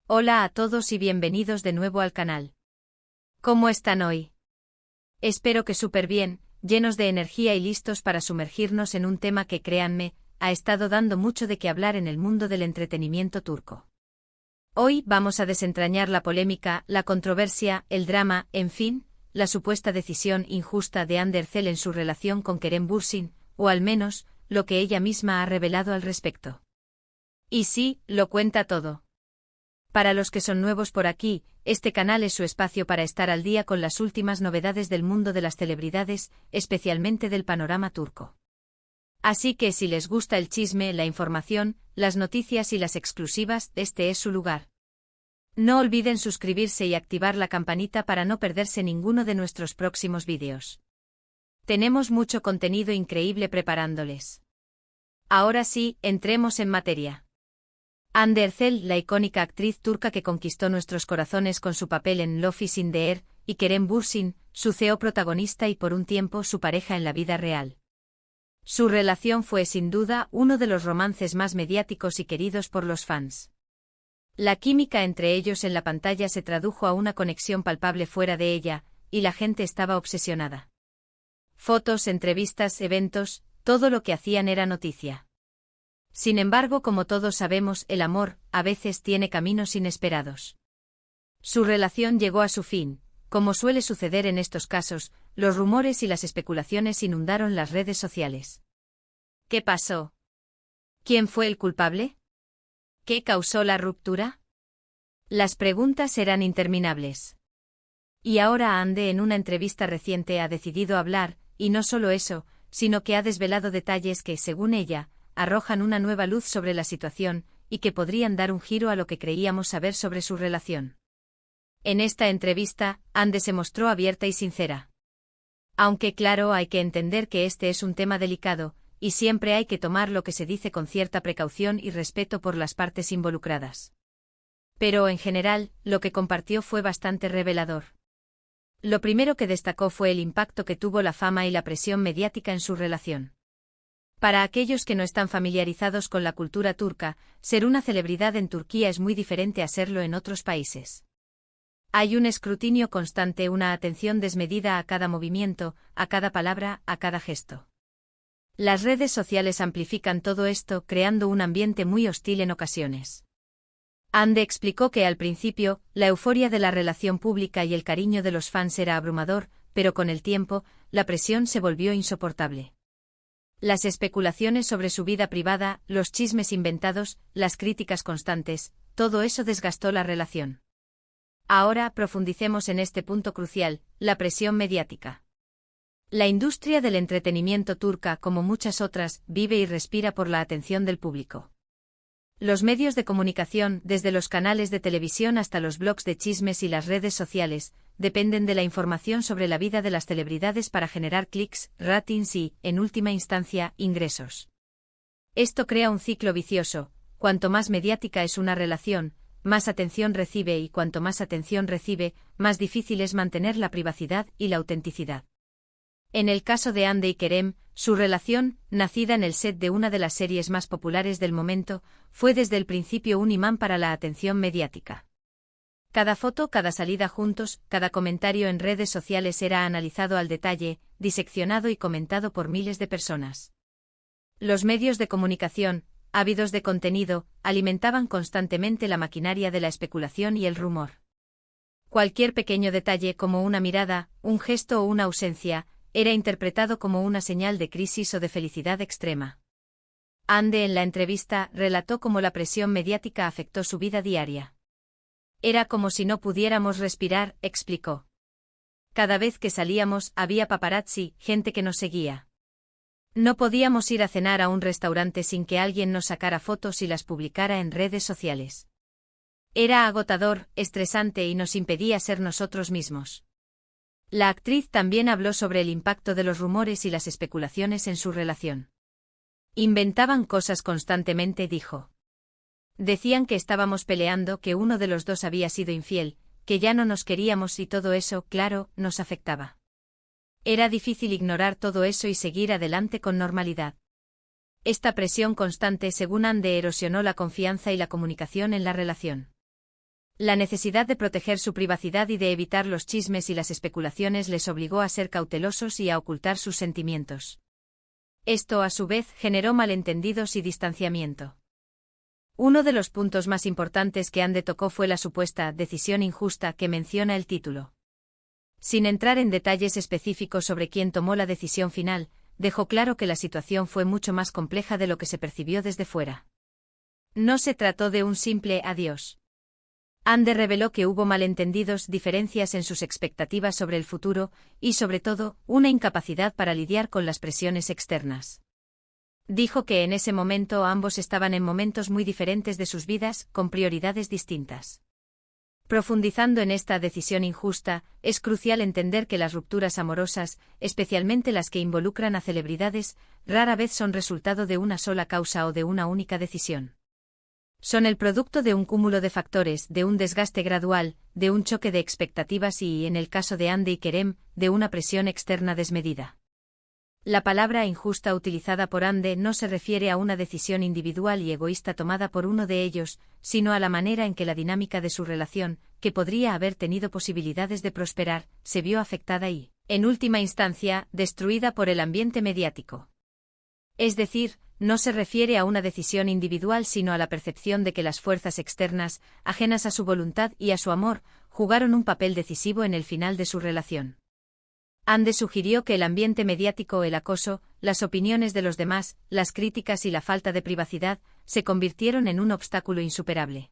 Hola a todos y bienvenidos de nuevo al canal. ¿Cómo están hoy? Espero que súper bien, llenos de energía y listos para sumergirnos en un tema que, créanme, ha estado dando mucho de qué hablar en el mundo del entretenimiento turco. Hoy vamos a desentrañar la polémica, la controversia, el drama, en fin, la supuesta decisión injusta de Hande Erçel en su relación con Kerem Bürsin, o al menos, lo que ella misma ha revelado al respecto. Y sí, lo cuenta todo. Para los que son nuevos por aquí, este canal es su espacio para estar al día con las últimas novedades del mundo de las celebridades, especialmente del panorama turco. Así que si les gusta el chisme, la información, las noticias y las exclusivas, este es su lugar. No olviden suscribirse y activar la campanita para no perderse ninguno de nuestros próximos vídeos. Tenemos mucho contenido increíble preparándoles. Ahora sí, entremos en materia. Hande Erçel, la icónica actriz turca que conquistó nuestros corazones con su papel en Love is in the Air, y Kerem Bürsin, su CEO protagonista y por un tiempo su pareja en la vida real. Su relación fue sin duda uno de los romances más mediáticos y queridos por los fans. La química entre ellos en la pantalla se tradujo a una conexión palpable fuera de ella, y la gente estaba obsesionada. Fotos, entrevistas, eventos, todo lo que hacían era noticia. Sin embargo, como todos sabemos, el amor, a veces tiene caminos inesperados. Su relación llegó a su fin. Como suele suceder en estos casos, los rumores y las especulaciones inundaron las redes sociales. ¿Qué pasó? ¿Quién fue el culpable? ¿Qué causó la ruptura? Las preguntas eran interminables. Y ahora Hande, en una entrevista reciente, ha decidido hablar, y no solo eso, sino que ha desvelado detalles que, según ella, arrojan una nueva luz sobre la situación, y que podrían dar un giro a lo que creíamos saber sobre su relación. En esta entrevista, Hande se mostró abierta y sincera. Aunque claro, hay que entender que este es un tema delicado, y siempre hay que tomar lo que se dice con cierta precaución y respeto por las partes involucradas. Pero en general, lo que compartió fue bastante revelador. Lo primero que destacó fue el impacto que tuvo la fama y la presión mediática en su relación. Para aquellos que no están familiarizados con la cultura turca, ser una celebridad en Turquía es muy diferente a serlo en otros países. Hay un escrutinio constante, una atención desmedida a cada movimiento, a cada palabra, a cada gesto. Las redes sociales amplifican todo esto, creando un ambiente muy hostil en ocasiones. Hande explicó que al principio, la euforia de la relación pública y el cariño de los fans era abrumador, pero con el tiempo, la presión se volvió insoportable. Las especulaciones sobre su vida privada, los chismes inventados, las críticas constantes, todo eso desgastó la relación. Ahora profundicemos en este punto crucial, la presión mediática. La industria del entretenimiento turca, como muchas otras, vive y respira por la atención del público. Los medios de comunicación, desde los canales de televisión hasta los blogs de chismes y las redes sociales, dependen de la información sobre la vida de las celebridades para generar clics, ratings y, en última instancia, ingresos. Esto crea un ciclo vicioso: cuanto más mediática es una relación, más atención recibe, y cuanto más atención recibe, más difícil es mantener la privacidad y la autenticidad. En el caso de Hande y Kerem, su relación, nacida en el set de una de las series más populares del momento, fue desde el principio un imán para la atención mediática. Cada foto, cada salida juntos, cada comentario en redes sociales era analizado al detalle, diseccionado y comentado por miles de personas. Los medios de comunicación, ávidos de contenido, alimentaban constantemente la maquinaria de la especulación y el rumor. Cualquier pequeño detalle, como una mirada, un gesto o una ausencia, era interpretado como una señal de crisis o de felicidad extrema. Hande, en la entrevista, relató cómo la presión mediática afectó su vida diaria. Era como si no pudiéramos respirar, explicó. Cada vez que salíamos, había paparazzi, gente que nos seguía. No podíamos ir a cenar a un restaurante sin que alguien nos sacara fotos y las publicara en redes sociales. Era agotador, estresante y nos impedía ser nosotros mismos. La actriz también habló sobre el impacto de los rumores y las especulaciones en su relación. Inventaban cosas constantemente, dijo. Decían que estábamos peleando, que uno de los dos había sido infiel, que ya no nos queríamos, y todo eso, claro, nos afectaba. Era difícil ignorar todo eso y seguir adelante con normalidad. Esta presión constante, según Hande, erosionó la confianza y la comunicación en la relación. La necesidad de proteger su privacidad y de evitar los chismes y las especulaciones les obligó a ser cautelosos y a ocultar sus sentimientos. Esto, a su vez, generó malentendidos y distanciamiento. Uno de los puntos más importantes que Ande tocó fue la supuesta decisión injusta que menciona el título. Sin entrar en detalles específicos sobre quién tomó la decisión final, dejó claro que la situación fue mucho más compleja de lo que se percibió desde fuera. No se trató de un simple adiós. Ande reveló que hubo malentendidos, diferencias en sus expectativas sobre el futuro y, sobre todo, una incapacidad para lidiar con las presiones externas. Dijo que en ese momento ambos estaban en momentos muy diferentes de sus vidas, con prioridades distintas. Profundizando en esta decisión injusta, es crucial entender que las rupturas amorosas, especialmente las que involucran a celebridades, rara vez son resultado de una sola causa o de una única decisión. Son el producto de un cúmulo de factores, de un desgaste gradual, de un choque de expectativas y, en el caso de Ande y Kerem, de una presión externa desmedida. La palabra injusta utilizada por Ande no se refiere a una decisión individual y egoísta tomada por uno de ellos, sino a la manera en que la dinámica de su relación, que podría haber tenido posibilidades de prosperar, se vio afectada y, en última instancia, destruida por el ambiente mediático. Es decir, no se refiere a una decisión individual sino a la percepción de que las fuerzas externas, ajenas a su voluntad y a su amor, jugaron un papel decisivo en el final de su relación. Ande sugirió que el ambiente mediático, el acoso, las opiniones de los demás, las críticas y la falta de privacidad, se convirtieron en un obstáculo insuperable.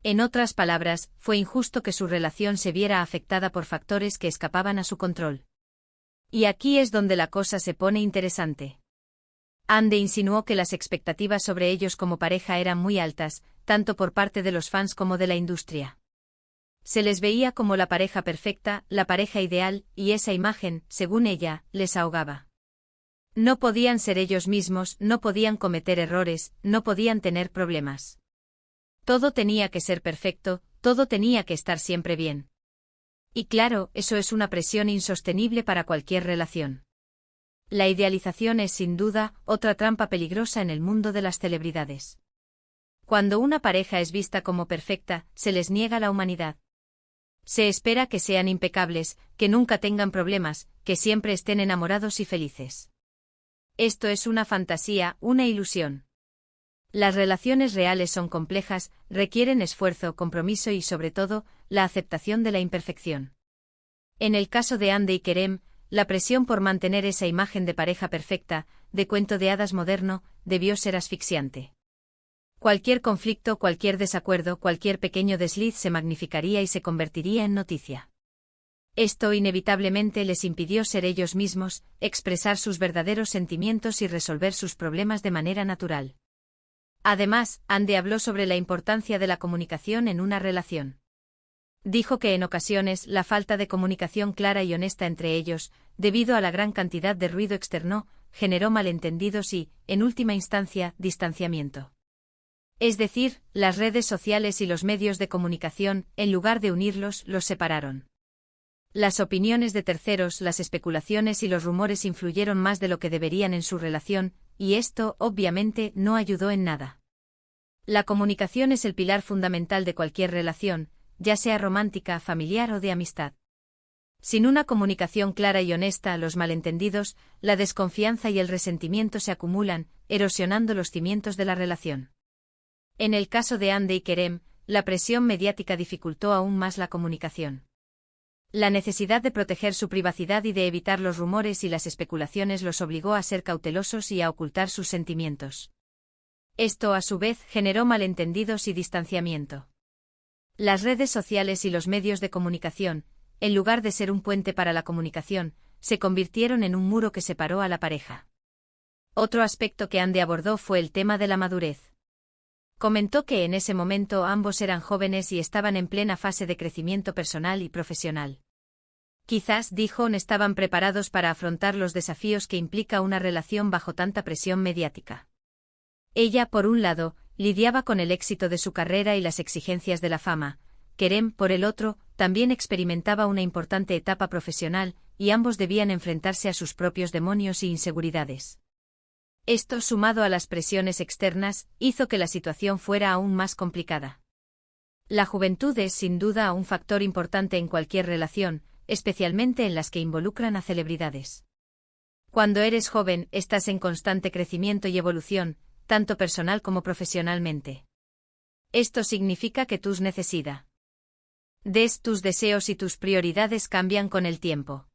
En otras palabras, fue injusto que su relación se viera afectada por factores que escapaban a su control. Y aquí es donde la cosa se pone interesante. Ande insinuó que las expectativas sobre ellos como pareja eran muy altas, tanto por parte de los fans como de la industria. Se les veía como la pareja perfecta, la pareja ideal, y esa imagen, según ella, les ahogaba. No podían ser ellos mismos, no podían cometer errores, no podían tener problemas. Todo tenía que ser perfecto, todo tenía que estar siempre bien. Y claro, eso es una presión insostenible para cualquier relación. La idealización es, sin duda, otra trampa peligrosa en el mundo de las celebridades. Cuando una pareja es vista como perfecta, se les niega la humanidad. Se espera que sean impecables, que nunca tengan problemas, que siempre estén enamorados y felices. Esto es una fantasía, una ilusión. Las relaciones reales son complejas, requieren esfuerzo, compromiso y, sobre todo, la aceptación de la imperfección. En el caso de Ande y Kerem, la presión por mantener esa imagen de pareja perfecta, de cuento de hadas moderno, debió ser asfixiante. Cualquier conflicto, cualquier desacuerdo, cualquier pequeño desliz se magnificaría y se convertiría en noticia. Esto inevitablemente les impidió ser ellos mismos, expresar sus verdaderos sentimientos y resolver sus problemas de manera natural. Además, Ande habló sobre la importancia de la comunicación en una relación. Dijo que en ocasiones la falta de comunicación clara y honesta entre ellos, debido a la gran cantidad de ruido externo, generó malentendidos y, en última instancia, distanciamiento. Es decir, las redes sociales y los medios de comunicación, en lugar de unirlos, los separaron. Las opiniones de terceros, las especulaciones y los rumores influyeron más de lo que deberían en su relación, y esto, obviamente, no ayudó en nada. La comunicación es el pilar fundamental de cualquier relación, ya sea romántica, familiar o de amistad. Sin una comunicación clara y honesta, los malentendidos, la desconfianza y el resentimiento se acumulan, erosionando los cimientos de la relación. En el caso de Ande y Kerem, la presión mediática dificultó aún más la comunicación. La necesidad de proteger su privacidad y de evitar los rumores y las especulaciones los obligó a ser cautelosos y a ocultar sus sentimientos. Esto, a su vez, generó malentendidos y distanciamiento. Las redes sociales y los medios de comunicación, en lugar de ser un puente para la comunicación, se convirtieron en un muro que separó a la pareja. Otro aspecto que Ande abordó fue el tema de la madurez. Comentó que en ese momento ambos eran jóvenes y estaban en plena fase de crecimiento personal y profesional. Quizás, dijo, no estaban preparados para afrontar los desafíos que implica una relación bajo tanta presión mediática. Ella, por un lado, lidiaba con el éxito de su carrera y las exigencias de la fama. Kerem, por el otro, también experimentaba una importante etapa profesional, y ambos debían enfrentarse a sus propios demonios y inseguridades. Esto, sumado a las presiones externas, hizo que la situación fuera aún más complicada. La juventud es sin duda un factor importante en cualquier relación, especialmente en las que involucran a celebridades. Cuando eres joven, estás en constante crecimiento y evolución, tanto personal como profesionalmente. Esto significa que tus necesidades, tus deseos y tus prioridades cambian con el tiempo.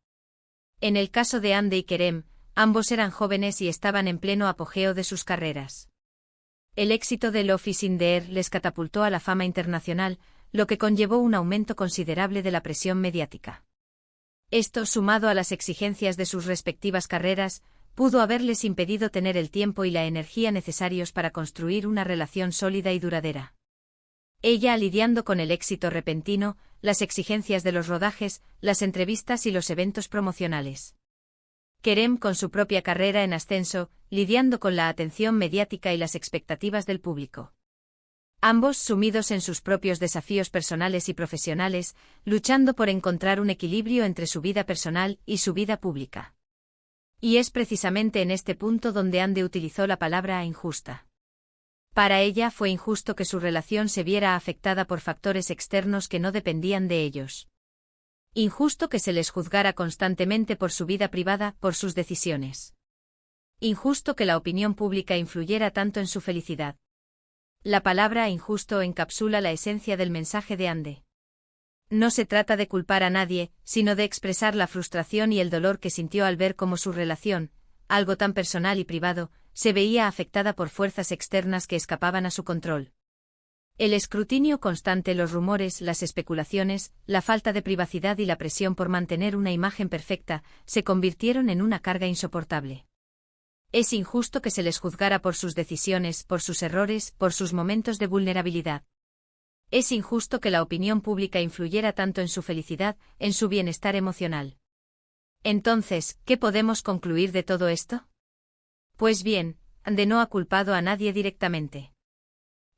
En el caso de Ande y Kerem, ambos eran jóvenes y estaban en pleno apogeo de sus carreras. El éxito de Love is in the Air les catapultó a la fama internacional, lo que conllevó un aumento considerable de la presión mediática. Esto, sumado a las exigencias de sus respectivas carreras, pudo haberles impedido tener el tiempo y la energía necesarios para construir una relación sólida y duradera. Ella lidiando con el éxito repentino, las exigencias de los rodajes, las entrevistas y los eventos promocionales. Kerem con su propia carrera en ascenso, lidiando con la atención mediática y las expectativas del público. Ambos sumidos en sus propios desafíos personales y profesionales, luchando por encontrar un equilibrio entre su vida personal y su vida pública. Y es precisamente en este punto donde Ande utilizó la palabra injusta. Para ella fue injusto que su relación se viera afectada por factores externos que no dependían de ellos. Injusto que se les juzgara constantemente por su vida privada, por sus decisiones. Injusto que la opinión pública influyera tanto en su felicidad. La palabra injusto encapsula la esencia del mensaje de Ande. No se trata de culpar a nadie, sino de expresar la frustración y el dolor que sintió al ver cómo su relación, algo tan personal y privado, se veía afectada por fuerzas externas que escapaban a su control. El escrutinio constante, los rumores, las especulaciones, la falta de privacidad y la presión por mantener una imagen perfecta, se convirtieron en una carga insoportable. Es injusto que se les juzgara por sus decisiones, por sus errores, por sus momentos de vulnerabilidad. Es injusto que la opinión pública influyera tanto en su felicidad, en su bienestar emocional. Entonces, ¿qué podemos concluir de todo esto? Pues bien, Ande no ha culpado a nadie directamente.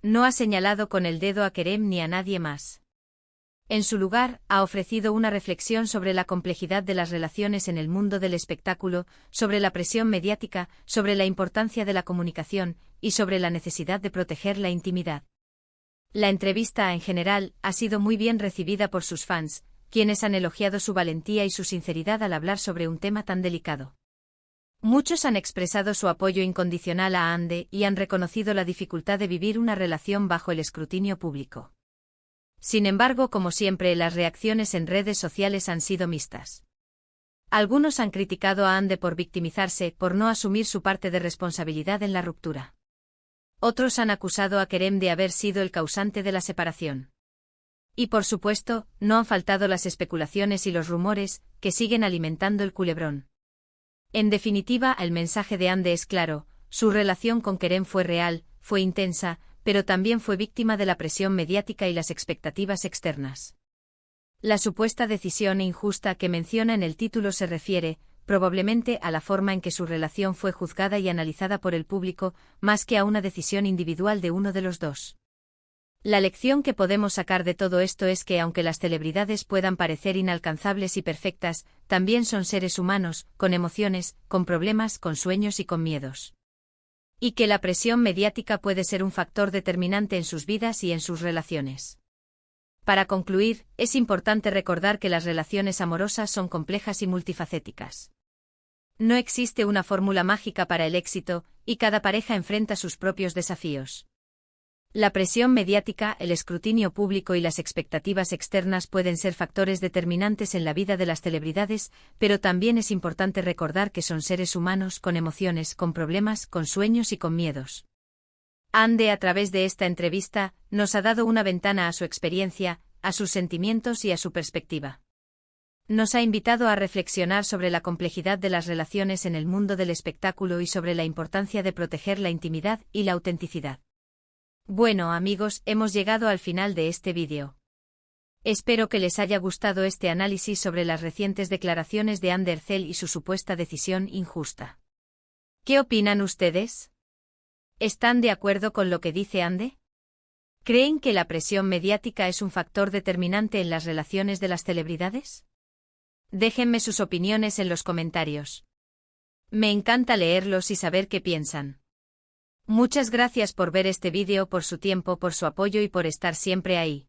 No ha señalado con el dedo a Kerem ni a nadie más. En su lugar, ha ofrecido una reflexión sobre la complejidad de las relaciones en el mundo del espectáculo, sobre la presión mediática, sobre la importancia de la comunicación, y sobre la necesidad de proteger la intimidad. La entrevista, en general, ha sido muy bien recibida por sus fans, quienes han elogiado su valentía y su sinceridad al hablar sobre un tema tan delicado. Muchos han expresado su apoyo incondicional a Ande y han reconocido la dificultad de vivir una relación bajo el escrutinio público. Sin embargo, como siempre, las reacciones en redes sociales han sido mixtas. Algunos han criticado a Ande por victimizarse, por no asumir su parte de responsabilidad en la ruptura. Otros han acusado a Kerem de haber sido el causante de la separación. Y por supuesto, no han faltado las especulaciones y los rumores, que siguen alimentando el culebrón. En definitiva, el mensaje de Ande es claro: su relación con Kerem fue real, fue intensa, pero también fue víctima de la presión mediática y las expectativas externas. La supuesta decisión injusta que menciona en el título se refiere, probablemente, a la forma en que su relación fue juzgada y analizada por el público, más que a una decisión individual de uno de los dos. La lección que podemos sacar de todo esto es que aunque las celebridades puedan parecer inalcanzables y perfectas, también son seres humanos, con emociones, con problemas, con sueños y con miedos. Y que la presión mediática puede ser un factor determinante en sus vidas y en sus relaciones. Para concluir, es importante recordar que las relaciones amorosas son complejas y multifacéticas. No existe una fórmula mágica para el éxito, y cada pareja enfrenta sus propios desafíos. La presión mediática, el escrutinio público y las expectativas externas pueden ser factores determinantes en la vida de las celebridades, pero también es importante recordar que son seres humanos con emociones, con problemas, con sueños y con miedos. Ande, a través de esta entrevista, nos ha dado una ventana a su experiencia, a sus sentimientos y a su perspectiva. Nos ha invitado a reflexionar sobre la complejidad de las relaciones en el mundo del espectáculo y sobre la importancia de proteger la intimidad y la autenticidad. Bueno, amigos, hemos llegado al final de este vídeo. Espero que les haya gustado este análisis sobre las recientes declaraciones de Ande Erçel y su supuesta decisión injusta. ¿Qué opinan ustedes? ¿Están de acuerdo con lo que dice Ande? ¿Creen que la presión mediática es un factor determinante en las relaciones de las celebridades? Déjenme sus opiniones en los comentarios. Me encanta leerlos y saber qué piensan. Muchas gracias por ver este vídeo, por su tiempo, por su apoyo y por estar siempre ahí.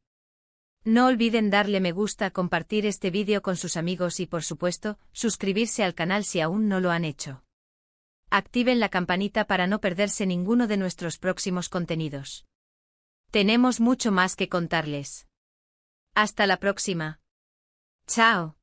No olviden darle me gusta, compartir este vídeo con sus amigos y por supuesto, suscribirse al canal si aún no lo han hecho. Activen la campanita para no perderse ninguno de nuestros próximos contenidos. Tenemos mucho más que contarles. Hasta la próxima. Chao.